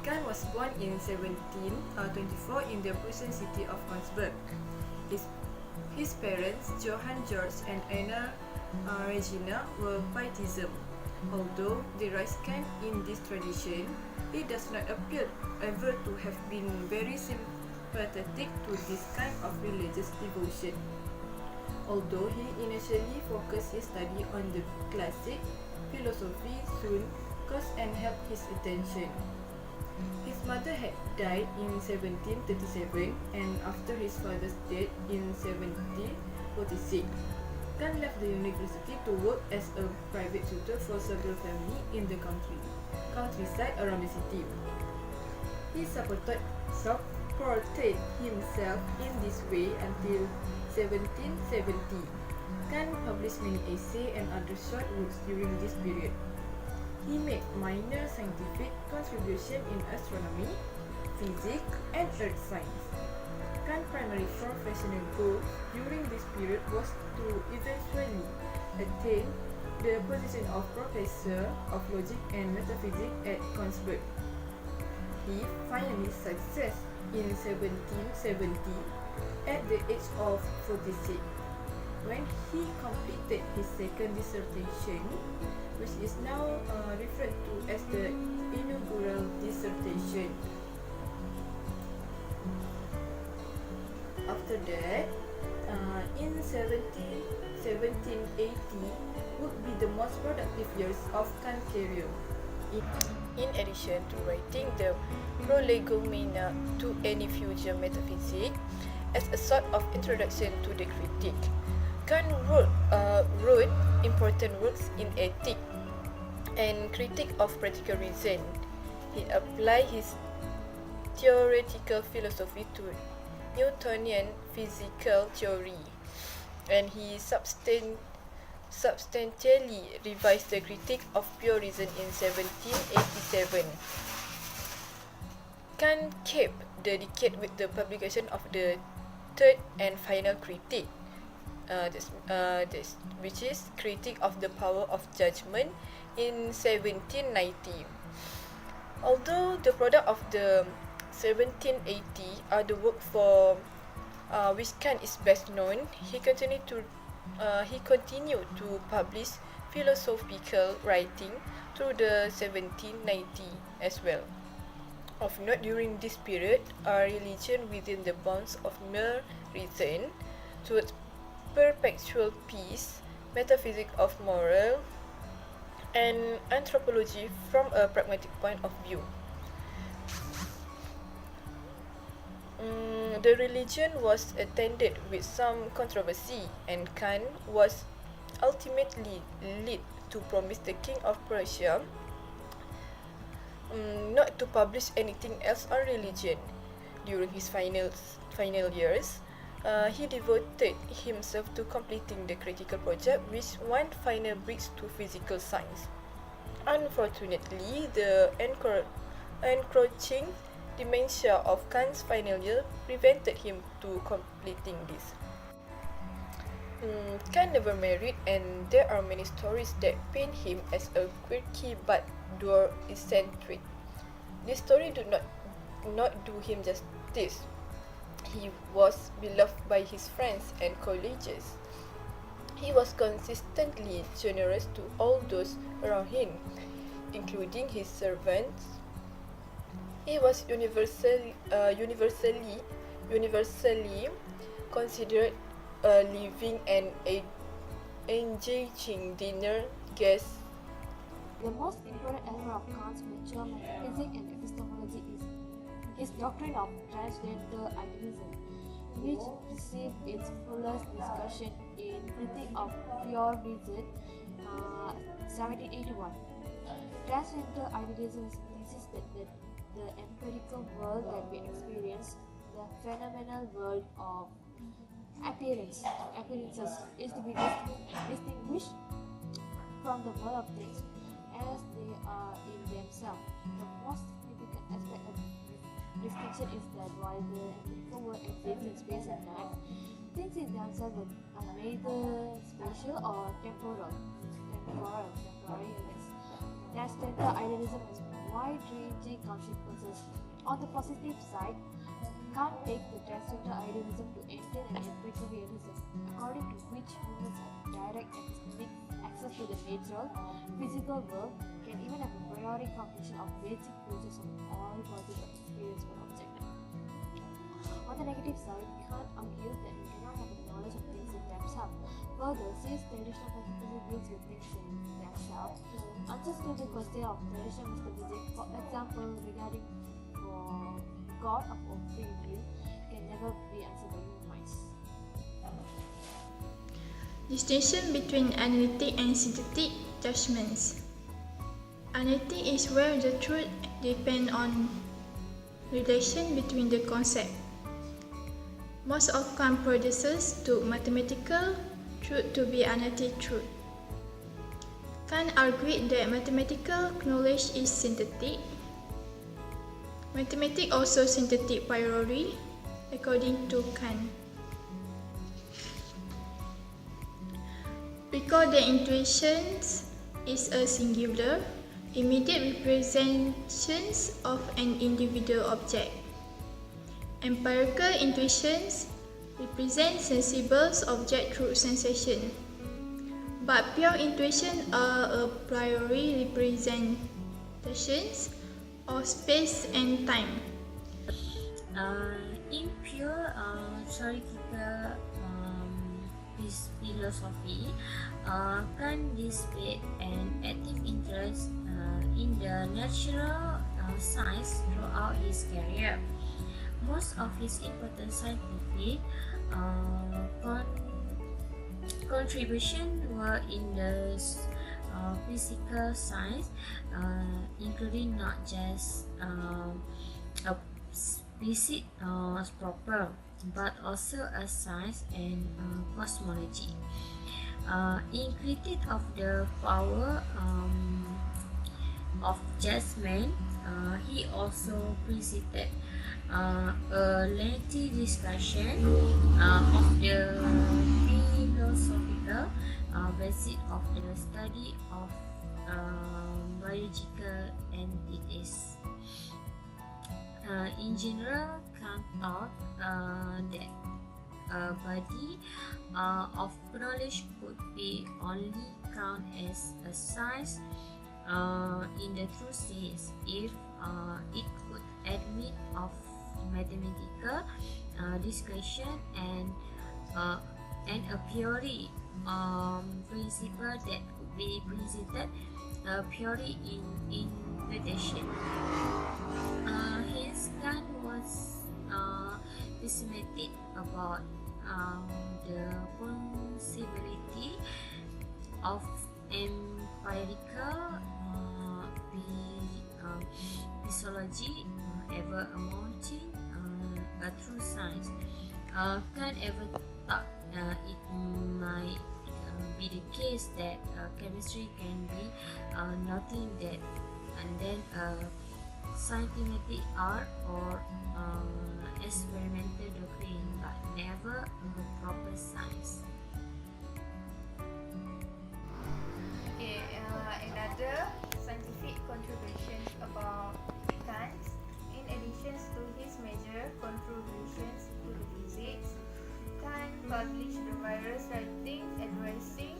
Kant was born in 1724 in the Prussian city of Königsberg. His parents, Johann Georg and Anna Regina, were pietism. Although they raised Kant in this tradition, he does not appear ever to have been very sympathetic to this kind of religious devotion. Although he initially focused his study on the classic philosophy, soon caused and held his attention. His mother had died in 1737, and after his father's death in 1746, Kant left the university to work as a private tutor for several families in the countryside around the city. He supported himself in this way until 1770. Kant published many essays and other short works during this period. He made minor scientific contributions in astronomy, physics, and earth science. Kant's primary professional goal during this period was to eventually attain the position of professor of logic and metaphysics at Königsberg. He finally succeeded in 1770 at the age of 46, when he completed his second dissertation, which is now referred to as the inaugural dissertation. After that, in 1780 would be the most productive years of Kant's career. In addition to writing the Prolegomena to any future metaphysics as a sort of introduction to the critique, Kant wrote important works in ethics and critique of practical reason. He applied his theoretical philosophy to Newtonian physical theory, and he substantially revised the critique of pure reason in 1787. Kant kept the decade with the publication of the third and final critique, which is Critique of the Power of Judgment in 1790. Although the product of the 1780 are the work for which Kant is best known, he continued to publish philosophical writing through the 1790 as well. Of note during this period are religion within the bounds of mere reason, towards perpetual peace, metaphysics of moral, and anthropology from a pragmatic point of view. The religion was attended with some controversy, and Kant was ultimately led to promise the King of Prussia not to publish anything else on religion. During his final years, he devoted himself to completing the critical project, which one final bridge to physical science. Unfortunately, the encroaching dementia of Kant's final year prevented him to completing this. Kant never married, and there are many stories that paint him as a quirky but eccentric. This story do not do him justice. He was beloved by his friends and colleagues. He was consistently generous to all those around him, including his servants. He was universally considered a living and engaging dinner guest. The most important element of Kant's mature metaphysics and epistemology is his doctrine of transcendental idealism, which received its fullest discussion in Critique of Pure Reason, 1781. Transcendental idealism insisted that the empirical world that we experience, the phenomenal world of appearances, is to be distinguished from the world of things as they are in themselves. The most significant aspect of this distinction is that while the empirical world exists in space and time, things in themselves are neither spatial or temporal units. Transcendental idealism is wide-ranging consequences. On the positive side, Kant takes the transgender idealism to entail an empirical realism, according to which humans have direct epistemic access to the natural, physical world, can even have a priori cognition of basic features of all possible experience per object. On the negative side, Kant argues that we cannot have a knowledge of things in themselves. Further, since traditional metaphysics deals with things in themselves, answers to the question of traditional metaphysics, for example, regarding for God of all free will, can never be answered by human minds. Distinction between analytic and synthetic judgments. Analytic is where the truth depends on relation between the concept. Most of Kant predecessors took mathematical truth to be analytic truth. Kant argued that mathematical knowledge is synthetic. Mathematics also synthetic priori, according to Kant. Recall that intuition is a singular, immediate representations of an individual object. Empirical intuitions represent sensible object through sensation, but pure intuition are a priori representations of space and time. In pure theoretical philosophy, Kant displayed an active interest in the natural science throughout his career. Most of his important scientific contributions were in the physical science, including not just physics proper, but also a science and cosmology. In critique of the power of judgment, he also presented a lengthy discussion of the philosophical basis of the study of biological entities. In general, Kant thought that a body of knowledge could be only counted as a science in the true sense if it could admit of mathematical discussion and a priori principle that could be presented purely in interpretation. Hence, Kant was pessimistic about the possibility of empirical physiology ever amounting a true science. Kant ever thought it might be the case that chemistry can be nothing that and then scientific art or experimental doctrine, but never proper science. Okay, another scientific contributions about Kant, in addition to his major contributions to the physics, Kant published the various writings addressing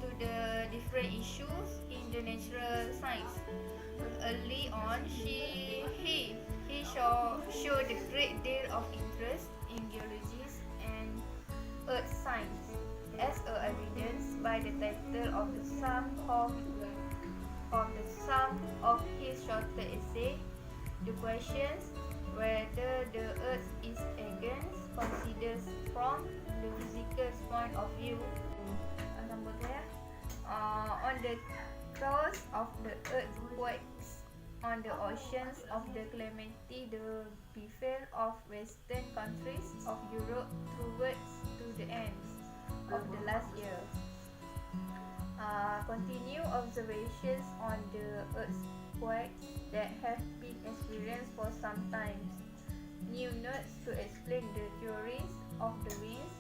to the different issues in the natural science. Early on, he showed a great deal of interest in geology and earth science, as evidenced by the title of the sum of his shorter essay, "The questions whether the earth is against considered from the physical point of view." On the cause of the earthquakes on the oceans of the calamity the befell of western countries of Europe towards to the end of the last year. Continue observations on the earthquakes that have been experienced for some time. New notes to explain the theories of the winds,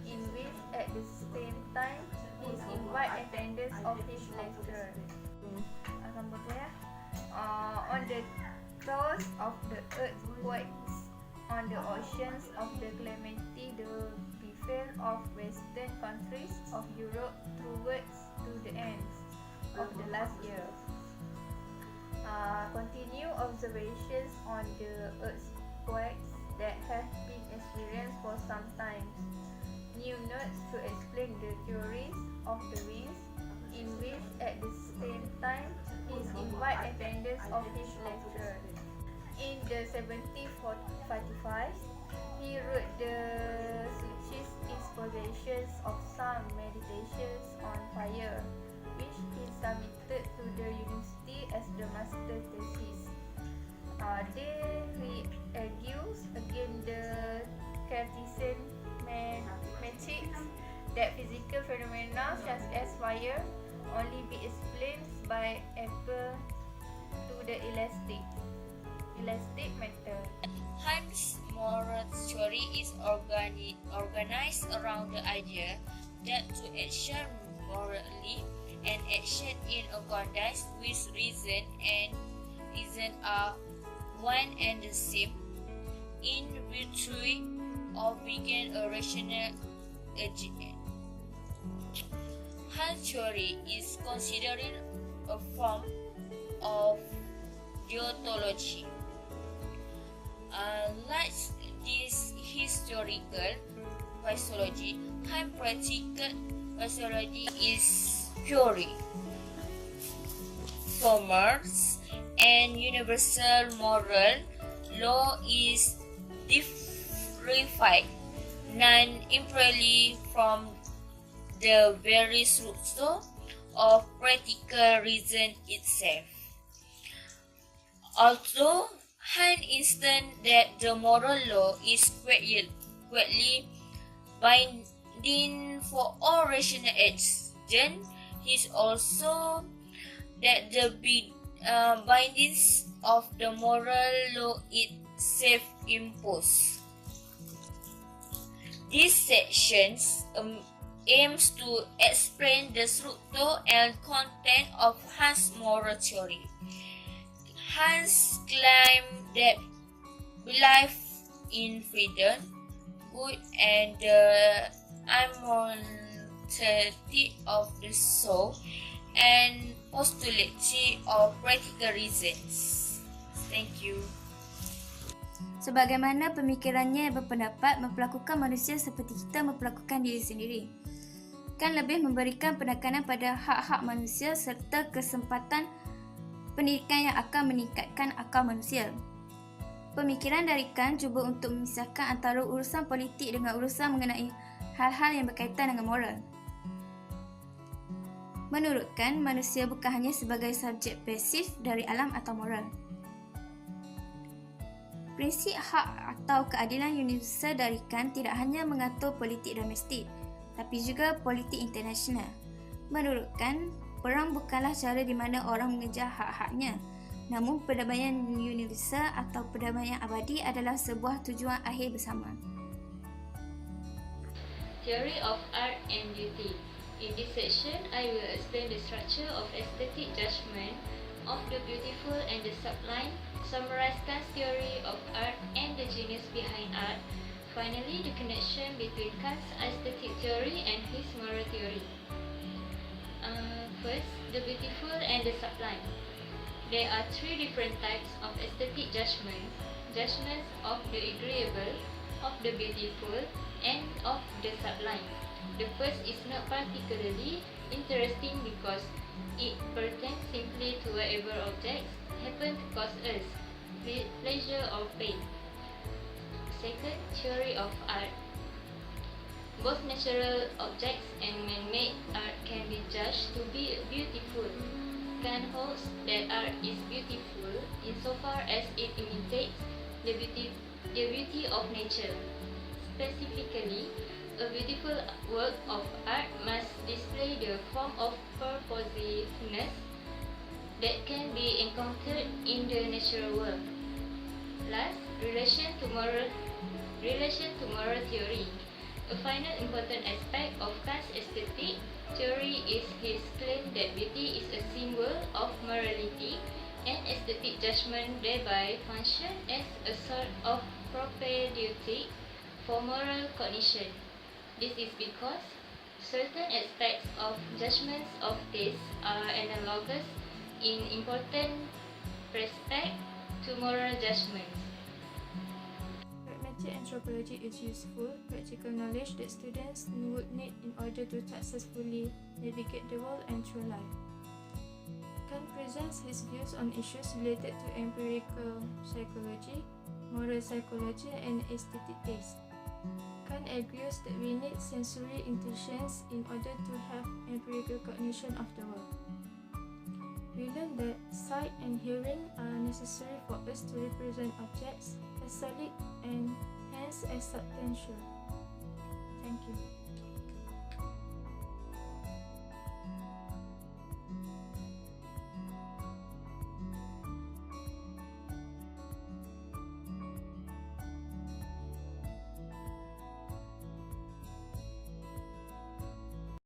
in which at the same time is invite attendance of his lecture. on the toss of the earthquakes on the oceans of the calamity the bevel of western countries of Europe towards to the ends of the last year. Continue observations on the earthquakes that have been experienced for some time. New notes to explain the theories of the winds, in which at the same time is invite attendance of his lecture. In the 1745, he wrote the Suchis dispositions of some meditations on fire, which he submitted to the university as the master thesis. There he argues against the Cartesian mathematics that physical phenomena such as fire only be explained by appeal to the elastic matter. Hans' moral theory is organized around the idea that to action morally and action in accordance with reason are one and the same, in virtue of being a rational agent. Hans' theory is considered a form of deontology. Like this historical physiology, Hans' practical physiology is pure, commerce, and universal moral law is differentiated non-imperially from the very structure of practical reason itself. Although Hans instance that the moral law is greatly binding for all rational agents, he is also that the bindings of the moral law is self-imposed. This section aims to explain the structure and content of Hans' moral theory. Hans claimed that belief in freedom, good, and the immortality of the soul, and postulated of practical reasons. Thank you. Sebagaimana pemikirannya berpendapat memperlakukan manusia seperti kita memperlakukan diri sendiri. Kant lebih memberikan penekanan pada hak-hak manusia serta kesempatan pendidikan yang akan meningkatkan akal manusia. Pemikiran dari Kant cuba untuk memisahkan antara urusan politik dengan urusan mengenai hal-hal yang berkaitan dengan moral. Menurut Kant, manusia bukan hanya sebagai subjek pasif dari alam atau moral. Prinsip hak atau keadilan universal dari Kant tidak hanya mengatur politik domestik, tapi juga politik internasional. Menurut Kant, perang bukanlah cara di mana orang mengejar hak-haknya, namun perdamaian universal atau perdamaian abadi adalah sebuah tujuan akhir bersama. Theory of art and beauty. In this section, I will explain the structure of aesthetic judgment of the beautiful and the sublime, summarize Kant's theory of art and the genius behind art, finally the connection between Kant's aesthetic theory and his moral theory. First, the beautiful and the sublime. There are three different types of aesthetic judgments: judgments of the agreeable, of the beautiful, and of the sublime. The first is not particularly interesting because it pertains simply to whatever objects happen to cause us pleasure or pain. Second, theory of art. Both natural objects and man-made art can be judged to be beautiful. Kant holds that art is beautiful insofar as it imitates the beauty of nature. Specifically, a beautiful work of art must display the form of purposiveness that can be encountered in the natural world. Last, relation to moral theory. A final important aspect of Kant's aesthetic theory is his claim that beauty is a symbol of morality and aesthetic judgment thereby function as a sort of propedeutic for moral cognition. This is because certain aspects of judgments of taste are analogous in important respect to moral judgments. Pragmatic anthropology is useful, practical knowledge that students would need in order to successfully navigate the world and through life. Kant presents his views on issues related to empirical psychology, moral psychology, and aesthetic taste. Kant argues that we need sensory intuitions in order to have empirical cognition of the world. We learn that sight and hearing are necessary for us to represent objects as solid and hence as substantial. Thank you.